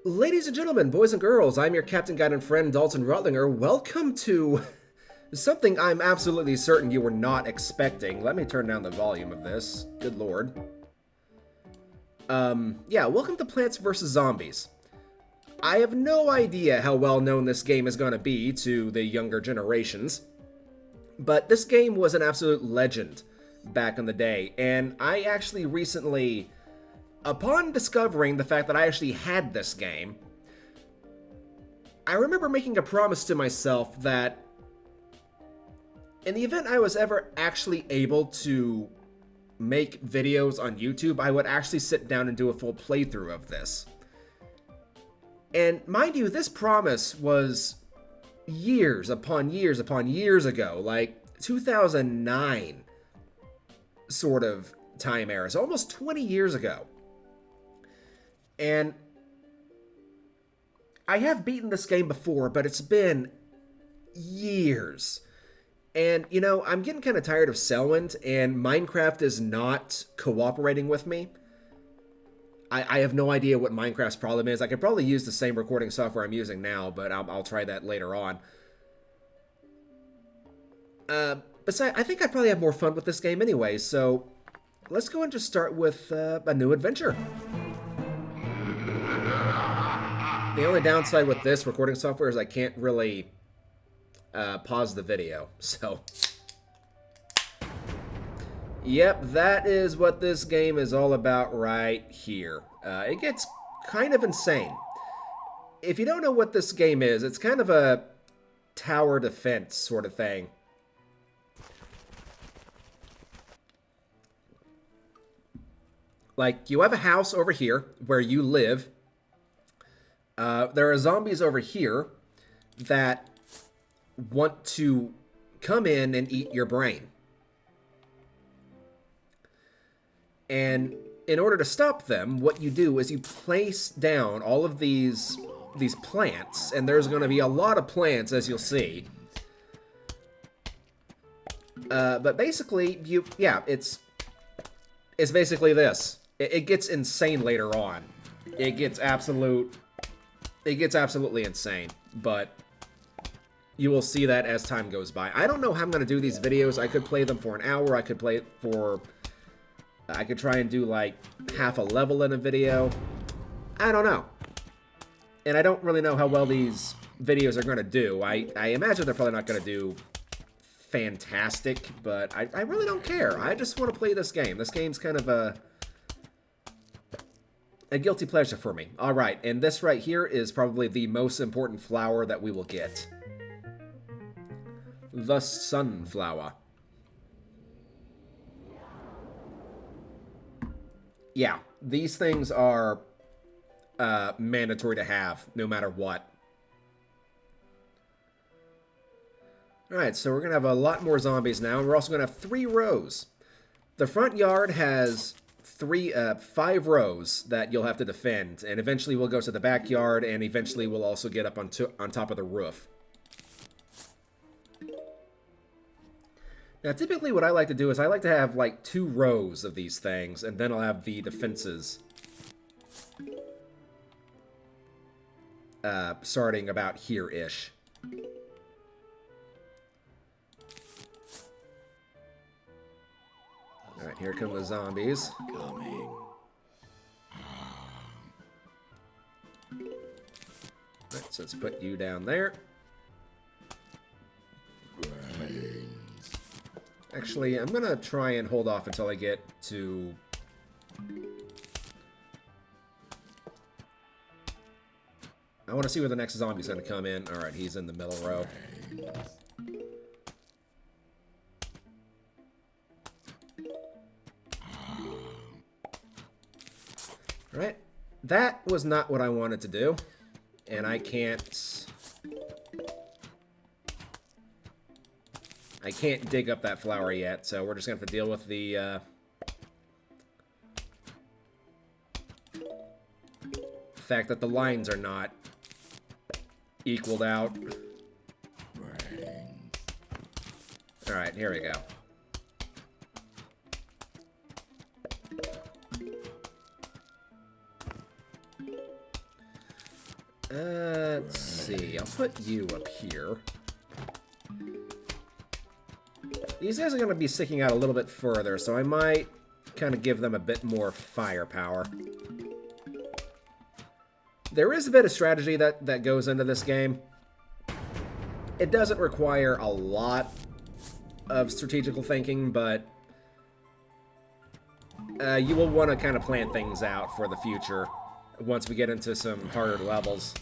Ladies and gentlemen, boys and girls, I'm your captain, guide, and friend, Dalton Rutlinger. Welcome to something I'm absolutely certain you were not expecting. Let me turn down the volume of this. Good lord. Yeah, welcome to Plants vs. Zombies. I have no idea how well known this game is going to be to the younger generations, but this game was an absolute legend back in the day, and I actually recently, upon discovering the fact that I actually had this game, I remember making a promise to myself that in the event I was ever actually able to make videos on YouTube, I would actually sit down and do a full playthrough of this. And mind you, this promise was years upon years upon years ago, like 2009 sort of time era, so almost 20 years ago. And I have beaten this game before, but it's been years. And, you know, I'm getting kind of tired of Cellwind, and Minecraft is not cooperating with me. I have no idea what Minecraft's problem is. I could probably use the same recording software I'm using now, but I'll try that later on. Besides, I think I'd probably have more fun with this game anyway, so let's go and just start with a new adventure. The only downside with this recording software is I can't really pause the video, so... Yep, that is what this game is all about right here. It gets kind of insane. If you don't know what this game is, it's kind of a tower defense sort of thing. Like, you have a house over here where you live. There are zombies over here that want to come in and eat your brain. And in order to stop them, what you do is you place down all of these plants, and there's going to be a lot of plants, as you'll see. But basically, it's basically this. It gets insane later on. It gets absolutely insane, but you will see that as time goes by. I don't know how I'm going to do these videos. I could play them for an hour. I could try and do like half a level in a video. I don't know. And I don't really know how well these videos are going to do. I imagine they're probably not going to do fantastic, but I really don't care. I just want to play this game. This game's kind of a guilty pleasure for me. All right, and this right here is probably the most important flower that we will get. The sunflower. Yeah, these things are mandatory to have, no matter what. Alright, so we're going to have a lot more zombies now, and we're also going to have 3 rows. The front yard has 5 rows that you'll have to defend, and eventually we'll go to the backyard, and eventually we'll also get up on top of the roof. Now, typically what I like to do is I like to have, like, 2 rows of these things, and then I'll have the defenses starting about here-ish. Alright, here come the zombies. Coming. Alright, so let's put you down there. Actually, I'm gonna try and hold off until I get to... I want to see where the next zombie's gonna come in. Alright, he's in the middle row. Alright, that was not what I wanted to do. And I can't dig up that flower yet, so we're just gonna have to deal with the fact that the lines are not equaled out. Alright, here we go. Let's see. I'll put you up here. These guys are going to be sticking out a little bit further, so I might kind of give them a bit more firepower. There is a bit of strategy that goes into this game. It doesn't require a lot of strategical thinking, but you will want to kind of plan things out for the future once we get into some harder levels.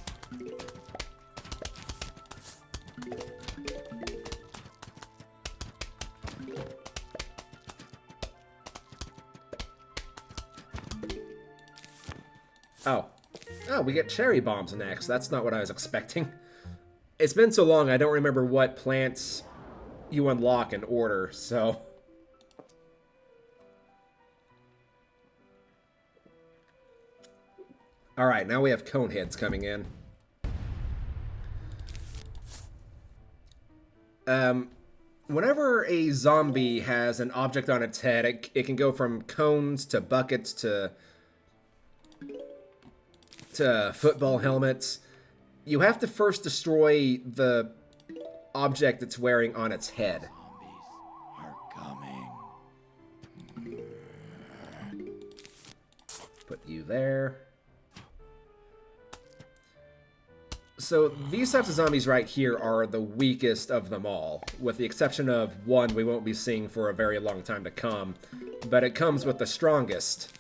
Oh, we get cherry bombs next. That's not what I was expecting. It's been so long, I don't remember what plants you unlock in order, so... Alright, now we have Coneheads coming in. Whenever a zombie has an object on its head, it can go from cones to buckets to football helmets. You have to first destroy the object it's wearing on its head. Zombies are coming. Put you there. So these types of zombies right here are the weakest of them all, with the exception of one we won't be seeing for a very long time to come, but it comes with the strongest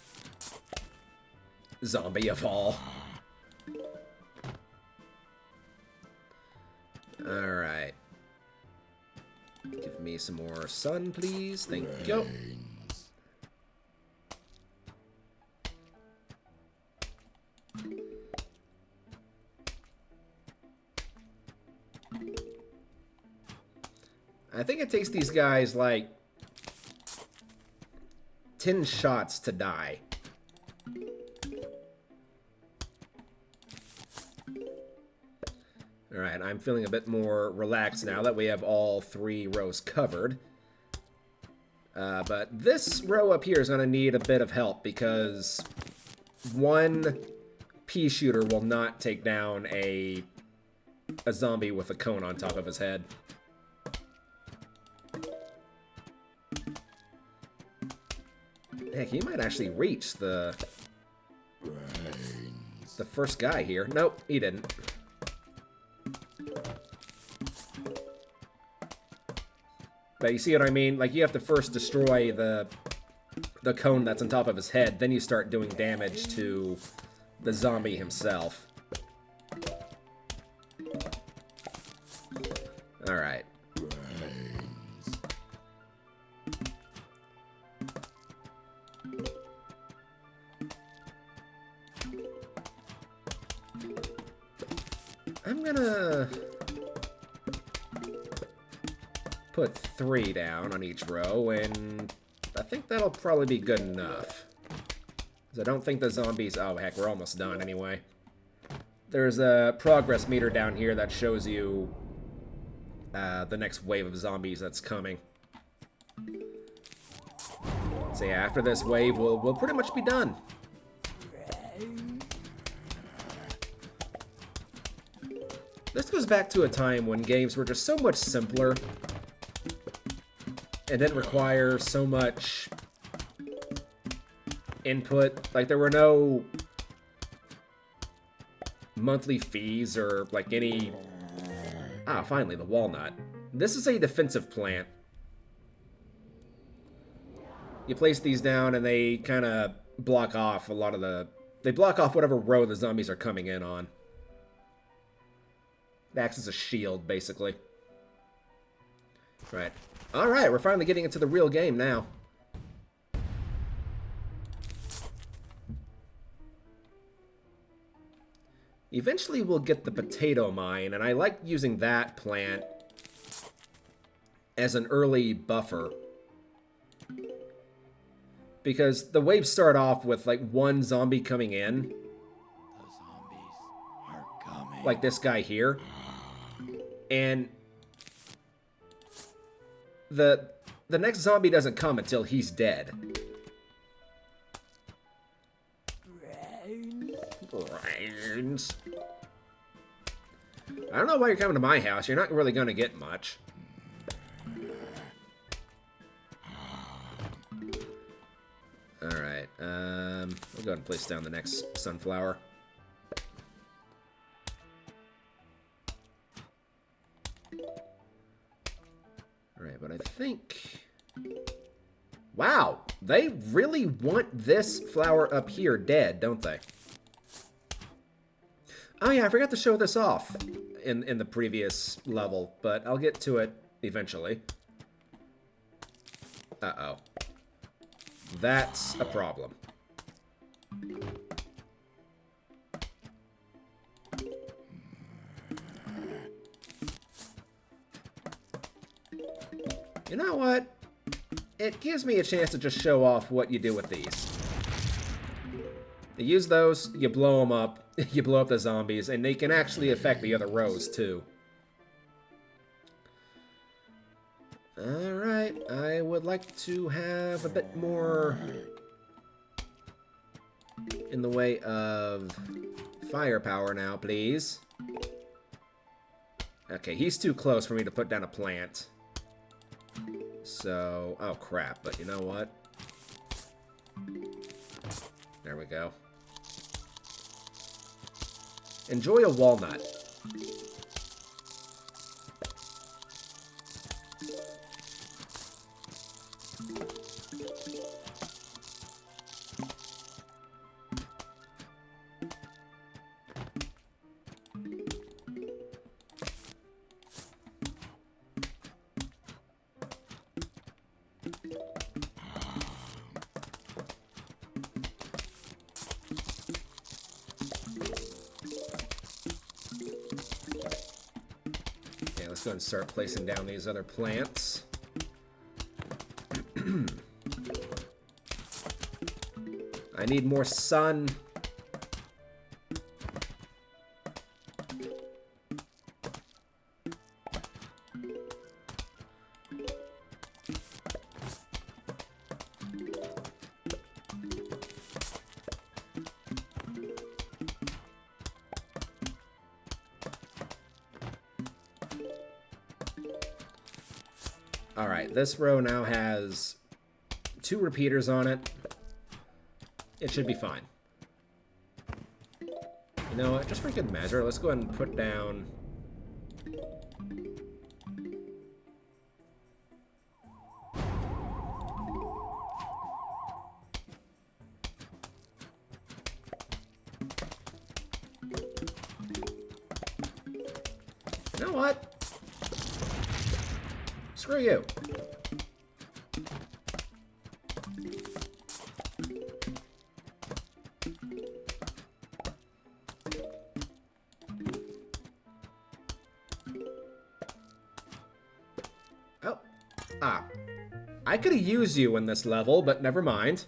zombie of all. Alright. Give me some more sun, please. Thank you. I think it takes these guys, like, 10 shots to die. Alright, I'm feeling a bit more relaxed now that we have all 3 rows covered. But this row up here is going to need a bit of help because one pea shooter will not take down a zombie with a cone on top of his head. Heck, he might actually reach the first guy here. Nope, he didn't. But you see what I mean? Like, you have to first destroy the cone that's on top of his head, then you start doing damage to the zombie himself. Alright. I'm gonna put 3 down on each row, and I think that'll probably be good enough. Because I don't think the zombies... Oh, heck, we're almost done anyway. There's a progress meter down here that shows you the next wave of zombies that's coming. So yeah, after this wave, we'll pretty much be done. This goes back to a time when games were just so much simpler and didn't require so much input. Like, there were no monthly fees or, like, any... Ah, finally, the walnut. This is a defensive plant. You place these down and they kind of block off a lot of the... They block off whatever row the zombies are coming in on. It acts as a shield, basically. Right. Alright, we're finally getting into the real game now. Eventually we'll get the potato mine, and I like using that plant as an early buffer. Because the waves start off with, like, one zombie coming in. The zombies are coming. Like this guy here. And the next zombie doesn't come until he's dead. Brains. I don't know why you're coming to my house. You're not really going to get much. Alright, we'll go ahead and place down the next sunflower. Alright, but I think... Wow! They really want this flower up here dead, don't they? Oh yeah, I forgot to show this off in the previous level, but I'll get to it eventually. Uh-oh. That's a problem. You know what? It gives me a chance to just show off what you do with these. You use those, you blow them up, you blow up the zombies, and they can actually affect the other rows too. Alright, I would like to have a bit more in the way of firepower now, please. Okay, he's too close for me to put down a plant. So, oh crap, but you know what? There we go. Enjoy a walnut. Let's go ahead and start placing down these other plants. I need more sun. Alright, this row now has 2 repeaters on it. It should be fine. You know what, just for good measure, let's go ahead and put down... You know what? Screw you. Oh. Ah. I could have used you in this level, but never mind.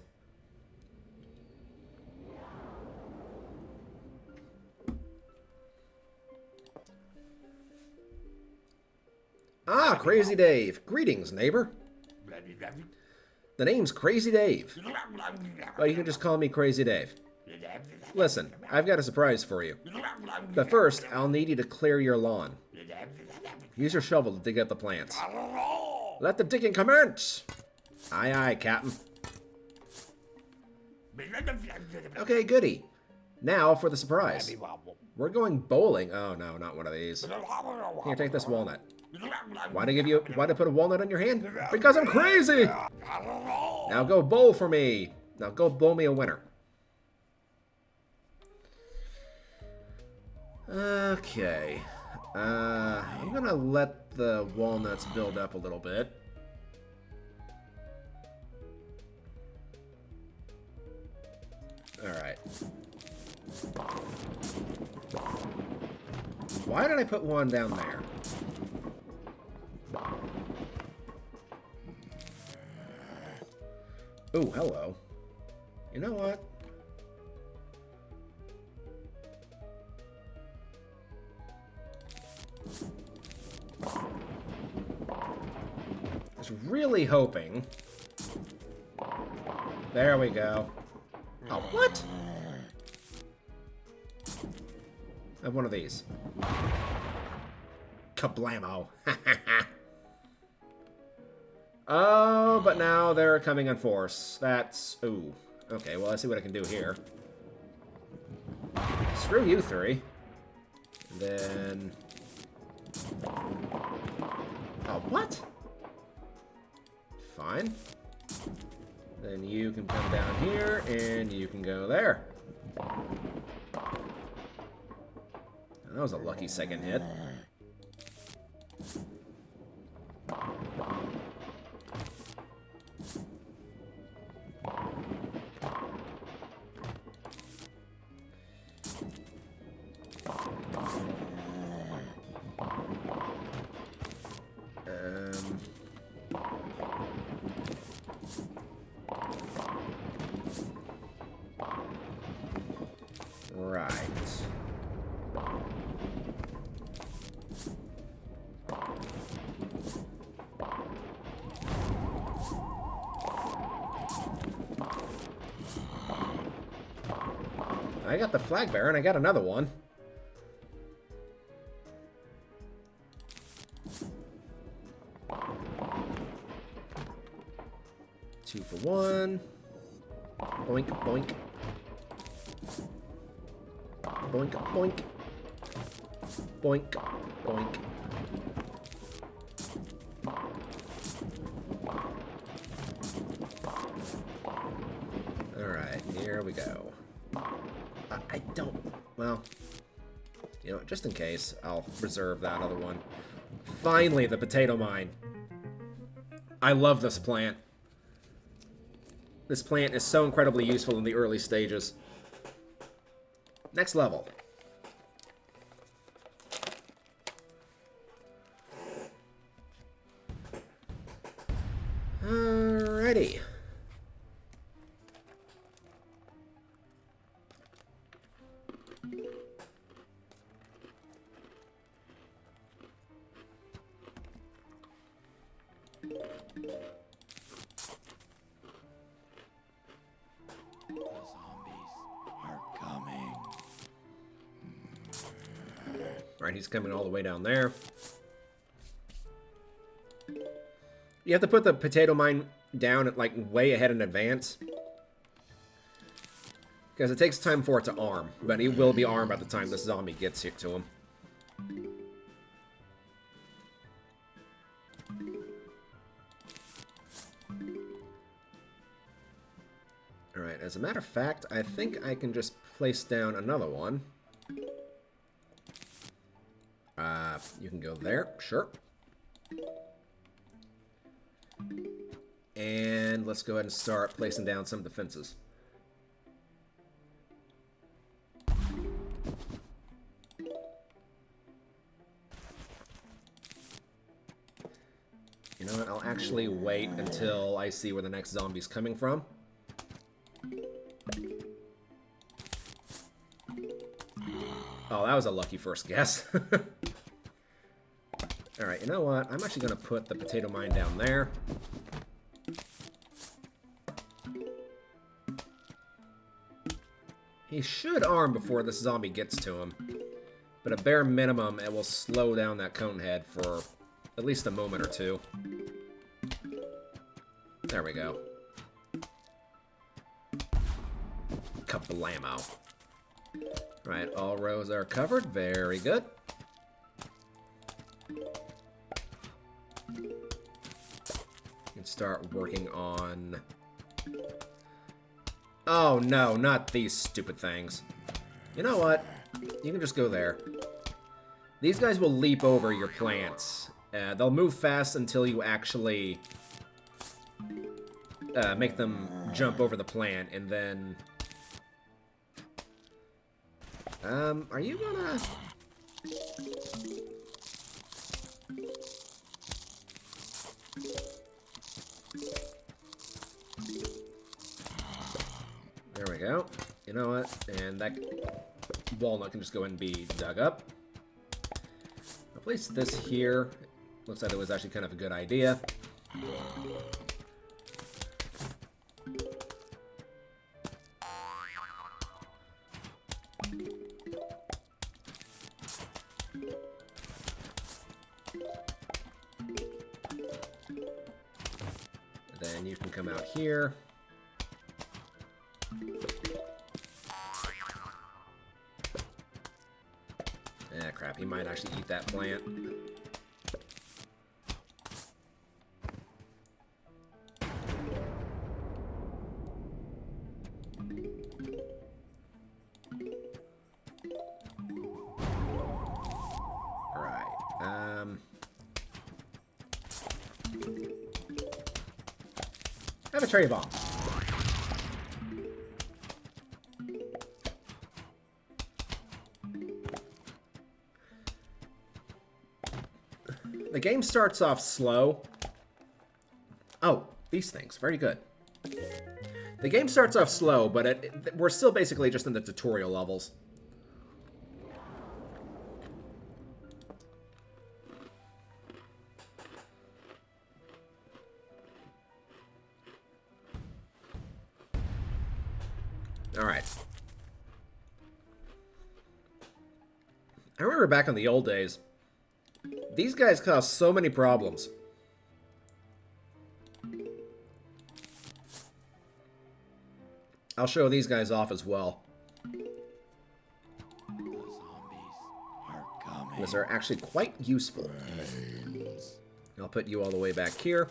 Ah, Crazy Dave. Greetings, neighbor. The name's Crazy Dave. Well, you can just call me Crazy Dave. Listen, I've got a surprise for you. But first, I'll need you to clear your lawn. Use your shovel to dig up the plants. Let the digging commence! Aye, aye, Captain. Okay, goody. Now for the surprise. We're going bowling. Oh, no, not one of these. Here, take this walnut. Why'd I put a walnut in your hand? Because I'm crazy! Now go bowl for me. Now go bowl me a winner. Okay. I'm gonna let the walnuts build up a little bit. Alright. Why did I put one down there? Oh, hello. You know what? I was really hoping. There we go. Oh, what? I have one of these. Kablamo. Oh, but now they're coming in force. That's... Ooh. Okay, well, let's see what I can do here. Screw you three. And then... Oh, what? Fine. Then you can come down here, and you can go there. That was a lucky second hit. Right. I got the flag bearer, and I got another one. Two for one. Boink, boink. Boink, boink. Boink, boink. Alright, here we go. I don't... Well... You know, just in case, I'll reserve that other one. Finally, the potato mine. I love this plant. This plant is so incredibly useful in the early stages. Next level. Alrighty. Alright, he's coming all the way down there. You have to put the potato mine down at, like, way ahead in advance. Because it takes time for it to arm. But he will be armed by the time this zombie gets here to him. Alright, as a matter of fact, I think I can just place down another one. You can go there, sure. And let's go ahead and start placing down some defenses. You know what, I'll actually wait until I see where the next zombie's coming from. Oh, that was a lucky first guess. Alright, you know what? I'm actually going to put the potato mine down there. He should arm before this zombie gets to him. But at bare minimum, it will slow down that cone head for at least a moment or two. There we go. Kablamo. Right, all rows are covered. Very good. And start working on... Oh no, not these stupid things. You know what? You can just go there. These guys will leap over your plants. They'll move fast until you actually make them jump over the plant, and then... are you gonna... There we go. You know what? And that walnut can just go and be dug up. I'll place this here. Looks like it was actually kind of a good idea. then you can come out here. Ah, crap, he might actually eat that plant. Have a cherry bomb. The game starts off slow. Oh, these things. Very good. The game starts off slow, but we're still basically just in the tutorial levels. Alright. I remember back in the old days, these guys caused so many problems. I'll show these guys off as well. The zombies are coming. Because they're actually quite useful. I'll put you all the way back here.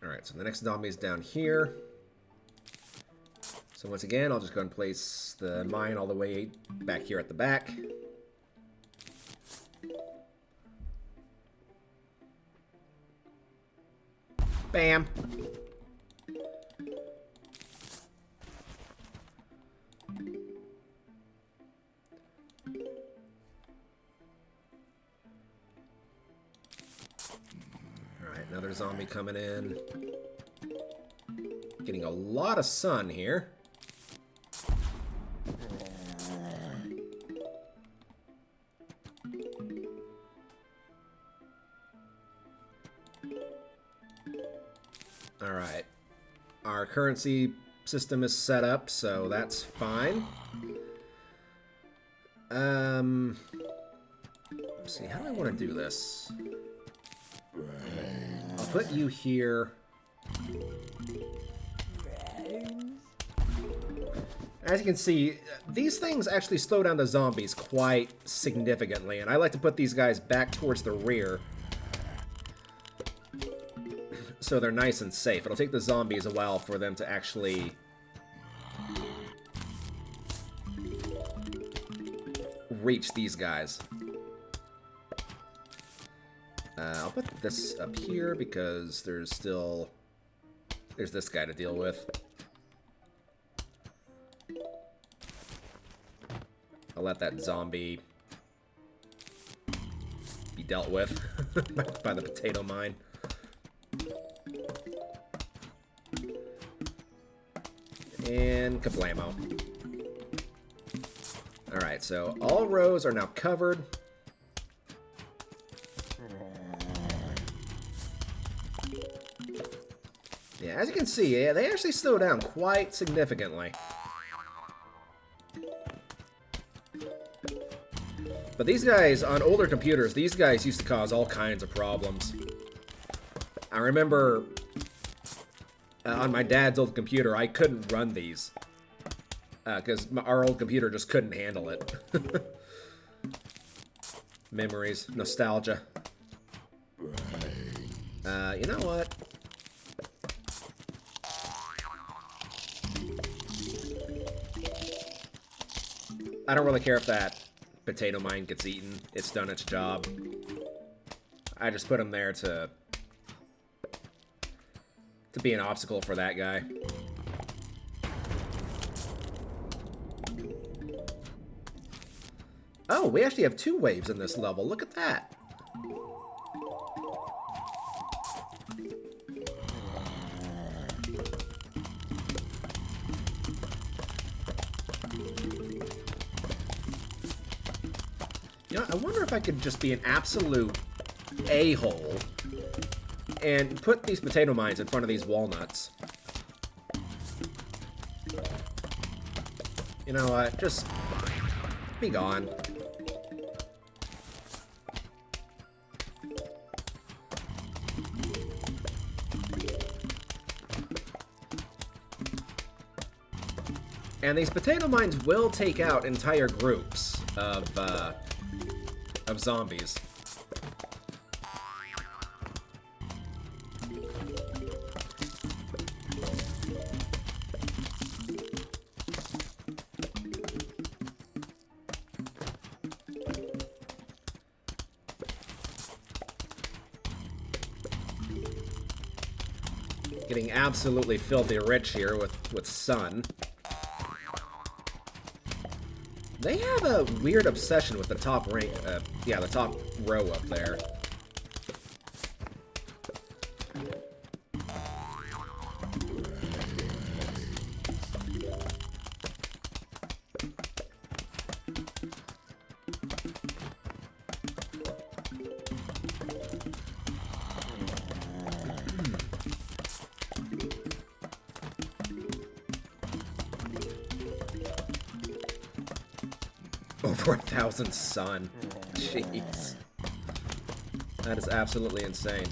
Alright, so the next zombie is down here. So once again, I'll just go and place the mine all the way back here at the back. Bam! Alright, another zombie coming in. Getting a lot of sun here. Alright. Our currency system is set up, so that's fine. Let's see, how do I want to do this? I'll put you here. As you can see, these things actually slow down the zombies quite significantly, and I like to put these guys back towards the rear so they're nice and safe. It'll take the zombies a while for them to actually reach these guys. I'll put this up here because there's this guy to deal with. I'll let that zombie be dealt with by the potato mine. And kablamo. Alright, so all rows are now covered. Yeah, as you can see, yeah, they actually slow down quite significantly. But these guys, on older computers, these guys used to cause all kinds of problems. I remember on my dad's old computer, I couldn't run these. Because our old computer just couldn't handle it. Memories, nostalgia. You know what? I don't really care if that potato mine gets eaten. It's done its job. I just put him there to be an obstacle for that guy. Oh, we actually have 2 waves in this level. Look at that. You know, I wonder if I could just be an absolute a-hole and put these potato mines in front of these walnuts. You know what? Just be gone. And these potato mines will take out entire groups of zombies. Getting absolutely filthy rich here with sun. They have a weird obsession with the top rank, yeah, the top row up there. Over 1,000 sun. Jeez. That is absolutely insane.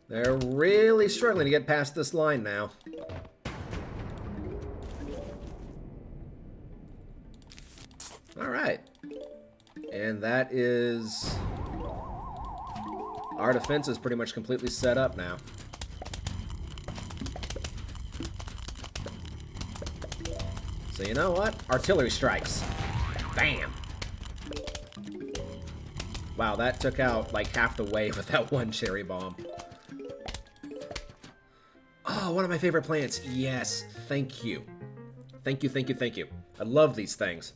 They're really struggling to get past this line now. Alright. And that is... Our defense is pretty much completely set up now. So you know what? Artillery strikes. Bam! Wow, that took out like half the wave with that one cherry bomb. Oh, one of my favorite plants. Yes, thank you. Thank you, thank you, thank you. I love these things.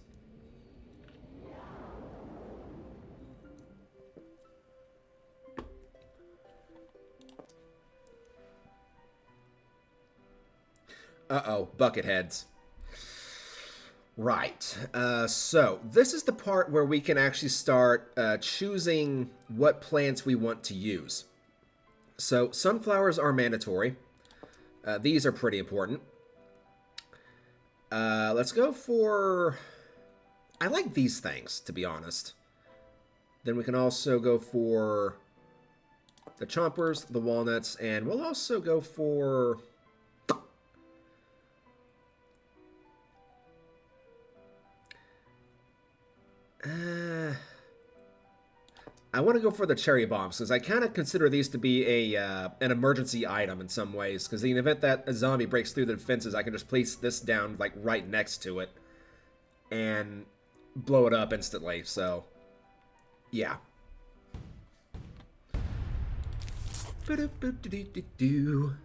Uh-oh, bucket heads. Right. So this is the part where we can actually start choosing what plants we want to use. So sunflowers are mandatory. These are pretty important. Let's go for... I like these things, to be honest. Then we can also go for the chompers, the walnuts, and we'll also go for... I want to go for the cherry bombs, because I kind of consider these to be an emergency item in some ways, because in the event that a zombie breaks through the defenses, I can just place this down, like, right next to it, and blow it up instantly, so, yeah. Ba-do-ba-do-do-do-do.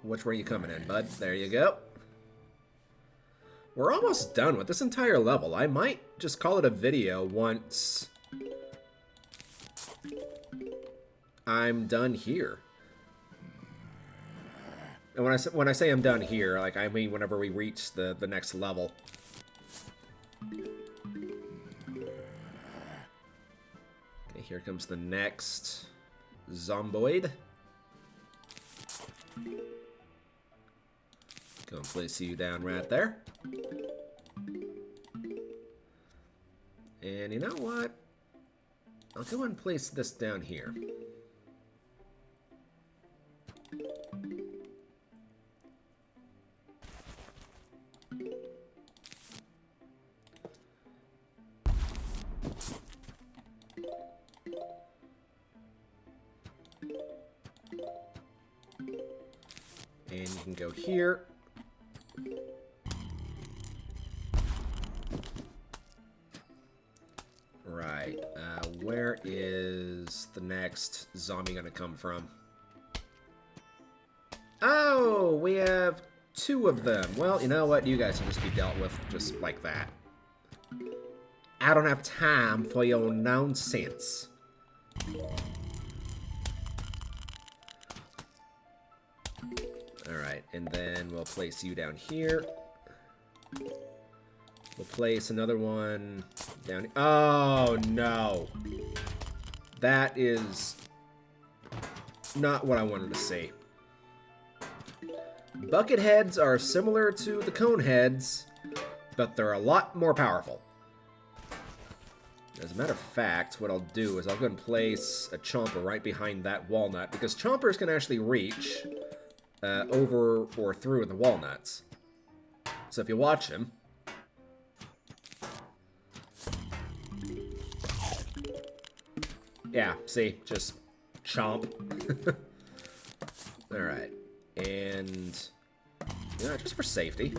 Which way are you coming in, bud? There you go. We're almost done with this entire level. I might just call it a video once I'm done here. And when I say I'm done here, like I mean whenever we reach the next level. Okay, here comes the next zomboid. Go and place you down right there. And you know what? I'll go and place this down here. And you can go here. Right, where is the next zombie gonna come from? Oh, we have 2 of them. Well, you know what? You guys can just be dealt with just like that. I don't have time for your nonsense. Alright, and then we'll place you down here. We'll place another one down here. Oh, no. That is not what I wanted to see. Bucket heads are similar to the cone heads, but they're a lot more powerful. As a matter of fact, what I'll do is I'll go and place a Chomper right behind that walnut, because Chompers can actually reach over or through the walnuts. So if you watch him... Yeah, see? Just chomp. Alright. And... yeah, just for safety.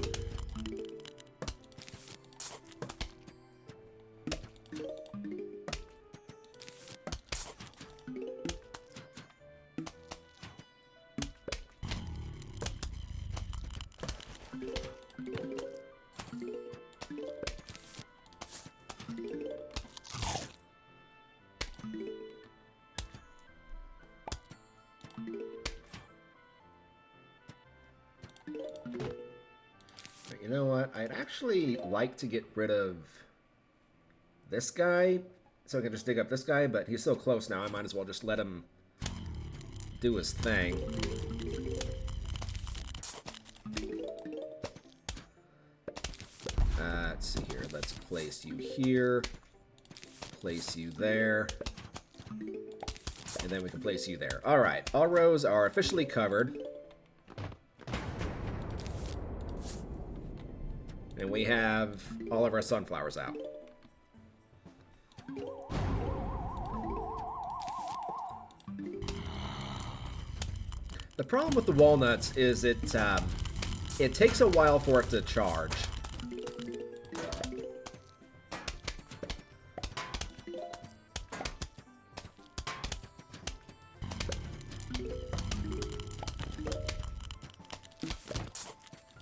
You know what? I'd actually like to get rid of this guy, so I can just dig up this guy, but he's so close now, I might as well just let him do his thing. Let's see here. Let's place you here. Place you there. And then we can place you there. Alright, all rows are officially covered. And we have all of our sunflowers out. The problem with the walnuts is it takes a while for it to charge.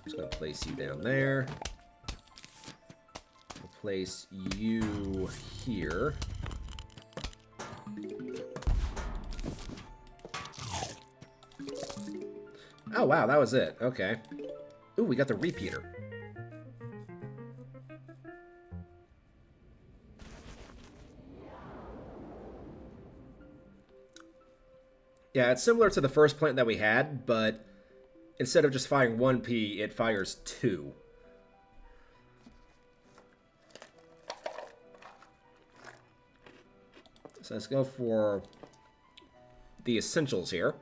Just gonna place you down there. We'll place you here. Oh, wow, that was it. Okay. Ooh, we got the repeater. Yeah, it's similar to the first plant that we had, but instead of just firing 1 pea, it fires 2. So let's go for the essentials here.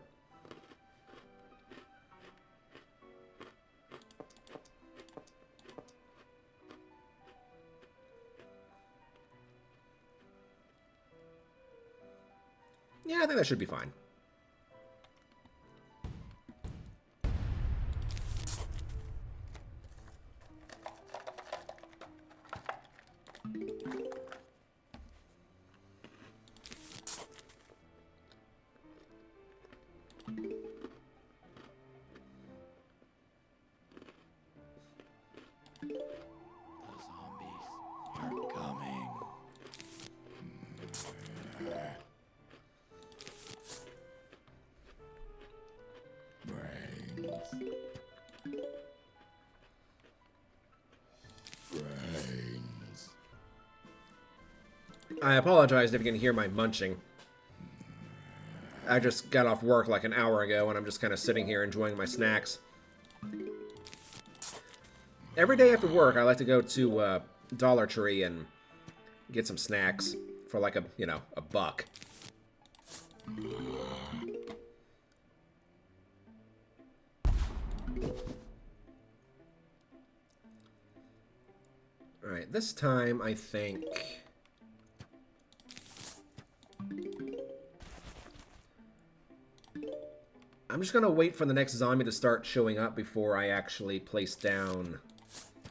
Yeah, I think that should be fine. The zombies are coming. Brains. Brains. I apologize if you can hear my munching. I just got off work like an hour ago, and I'm just kind of sitting here enjoying my snacks. Every day after work, I like to go to Dollar Tree and get some snacks for like a, you know, $1. Alright, this time I think... I'm just gonna wait for the next zombie to start showing up before I actually place down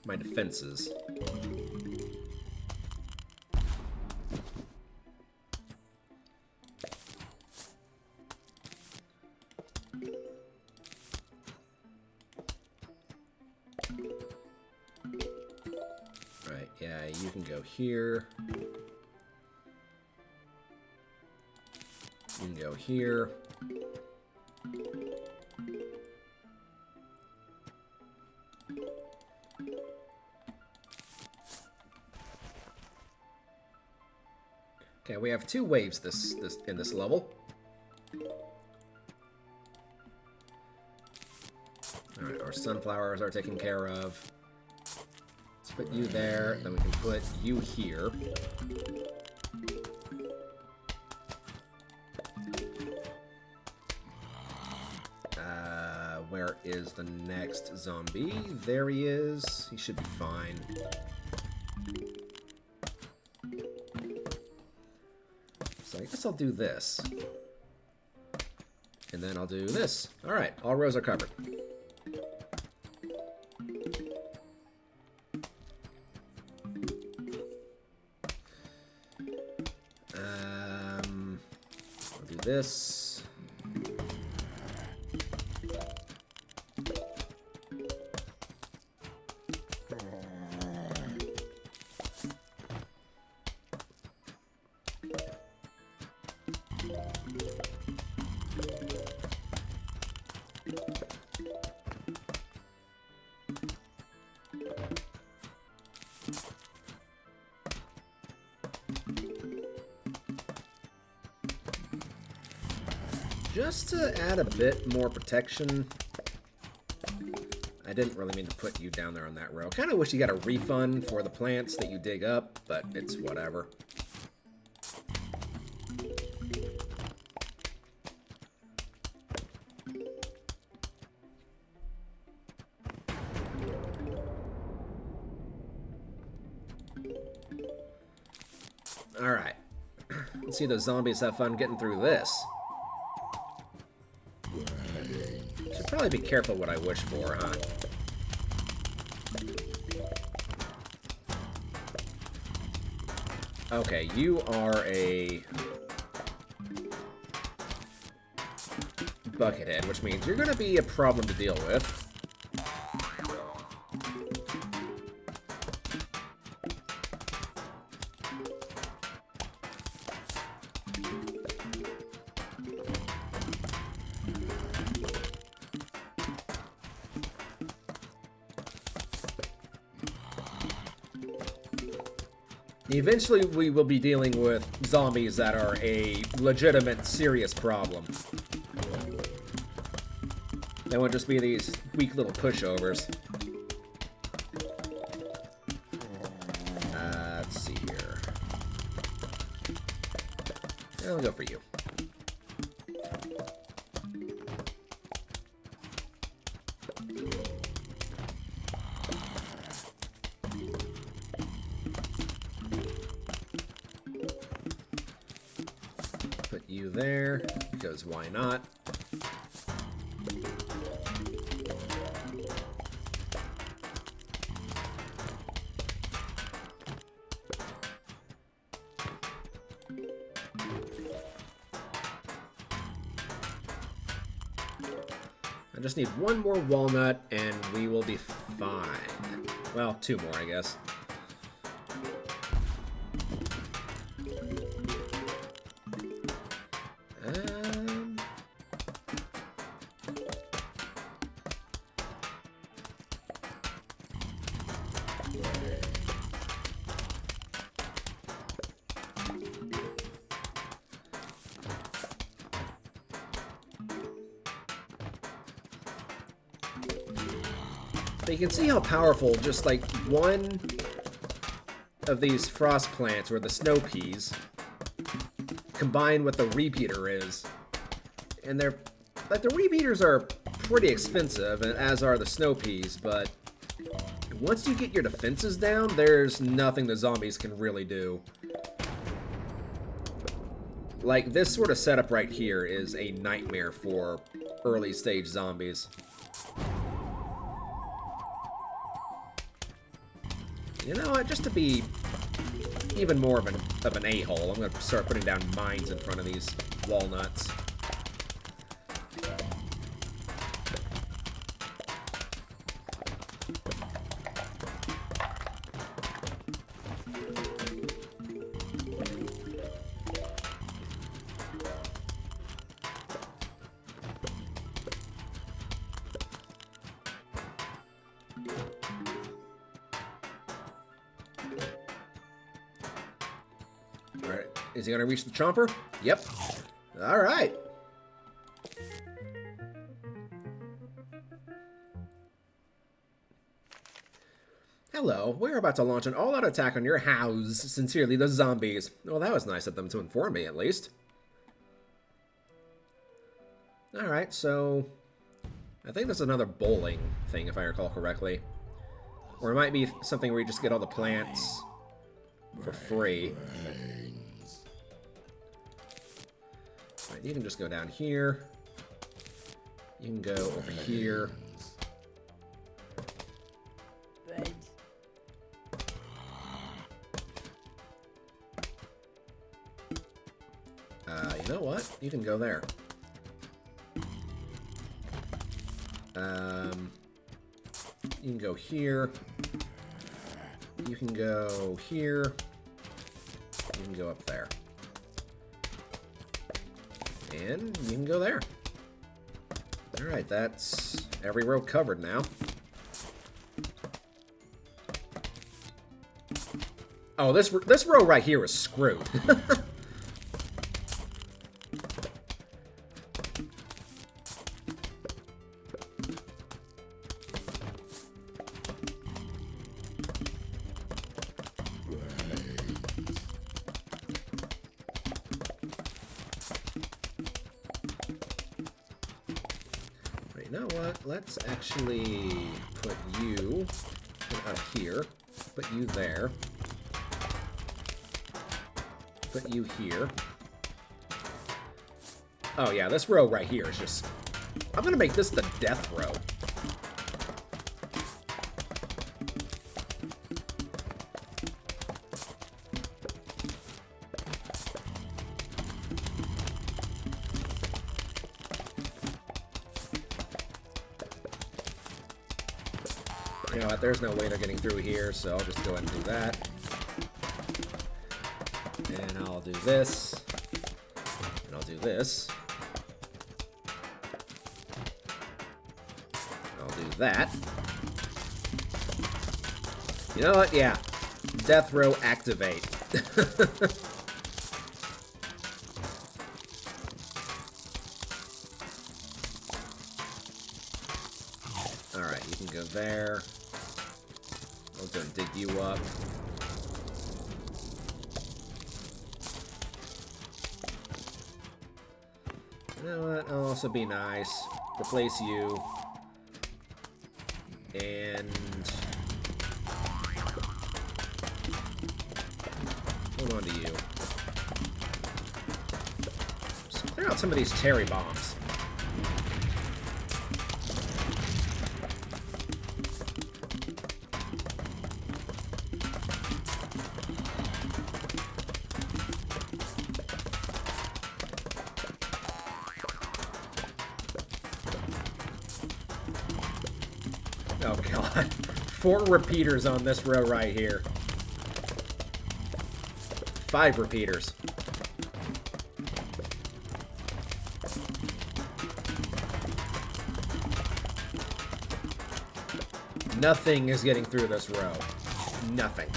my defenses. Right, yeah, you can go here. You can go here. Okay, we have 2 waves in this level. Alright, our sunflowers are taken care of. Let's put you there, then we can put you here. Where is the next zombie? There he is. He should be fine. So I guess I'll do this. And then I'll do this. Alright, all rows are covered. I'll do this. Just to add a bit more protection. I didn't really mean to put you down there on that row. Kind of wish you got a refund for the plants that you dig up, but it's whatever. Alright. Let's see those zombies have fun getting through this. Should probably be careful what I wish for, huh? Okay, you are a buckethead, which means you're gonna be a problem to deal with. Eventually, we will be dealing with zombies that are a legitimate, serious problem. They won't just be these weak little pushovers. Let's see here. I'll go for you. Put you there, because why not? I just need one more walnut and we will be fine. Well, 2 more, I guess. But you can see how powerful just like one of these frost plants, or the snow peas, combined with the repeater is. And they're like, the repeaters are pretty expensive, and as are the snow peas, but once you get your defenses down, there's nothing the zombies can really do. Like, this sort of setup right here is a nightmare for early stage zombies. You know what, just to be even more of an a-hole, I'm going to start putting down mines in front of these walnuts. Is he gonna reach the chomper? Yep. Alright. Hello, we're about to launch an all-out attack on your house. Sincerely, the zombies. Well, that was nice of them to inform me, at least. Alright, so... I think that's another bowling thing, if I recall correctly. Or it might be something where you just get all the plants for free. Right, you can just go down here. You can go over here. You know what? You can go there. You can go here. You can go here. You can go up there. And you can go there. Alright, that's every row covered now. Oh, this row right here is screwed. You know what? Let's actually put you up here. Put you there. Put you here. Oh yeah, this row right here is just... I'm gonna make this the death row. You know what, there's no way they're getting through here, so I'll just go ahead and do that. And I'll do this. And I'll do this. I'll do that. You know what, yeah. Death row activate. Alright, you can go there. I'll go and dig you up. You know what? I'll also be nice. Replace you. And... hold on to you. Just clear out some of these cherry bombs. Oh god. 4 repeaters on this row right here. 5 repeaters. Nothing is getting through this row. Nothing.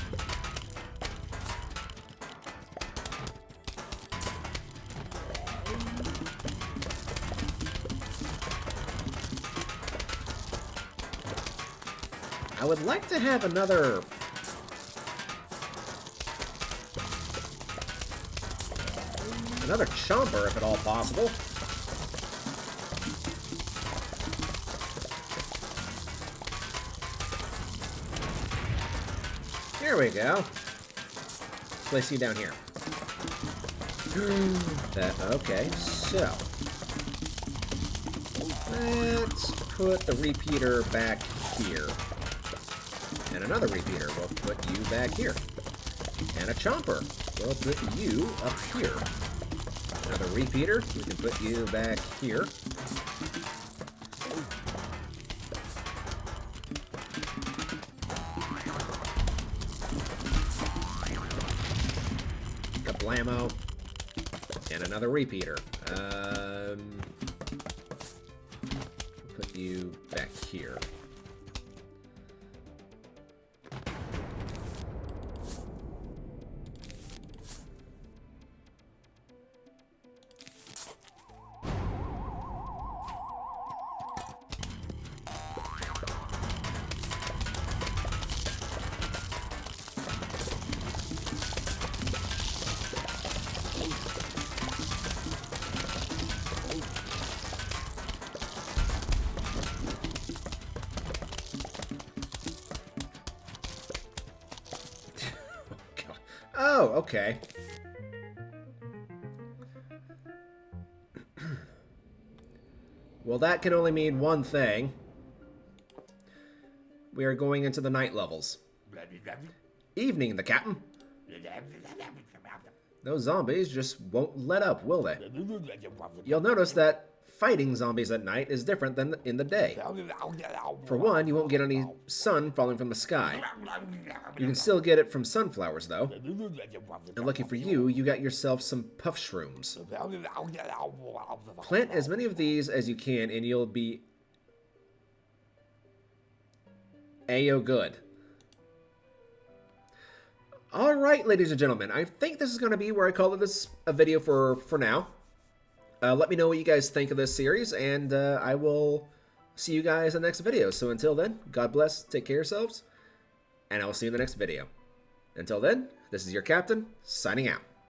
I would like to have another... another chomper, if at all possible. There we go. Place you down here. Okay, so... let's put the repeater back here. And another repeater. We'll put you back here. And a chomper. We'll put you up here. Another repeater. We can put you back here. Kablamo. And another repeater. Put you back here. Oh, okay. Well, that can only mean one thing. We are going into the night levels. Evening, the captain. Those zombies just won't let up, will they? You'll notice that fighting zombies at night is different than in the day. For one, you won't get any sun falling from the sky. You can still get it from sunflowers, though. And lucky for you, you got yourself some puff shrooms. Plant as many of these as you can, and you'll be A-O good. Alright, ladies and gentlemen, I think this is going to be where I call this a video for now. Let me know what you guys think of this series, and I will see you guys in the next video. So until then, God bless, take care of yourselves, and I will see you in the next video. Until then, this is your captain, signing out.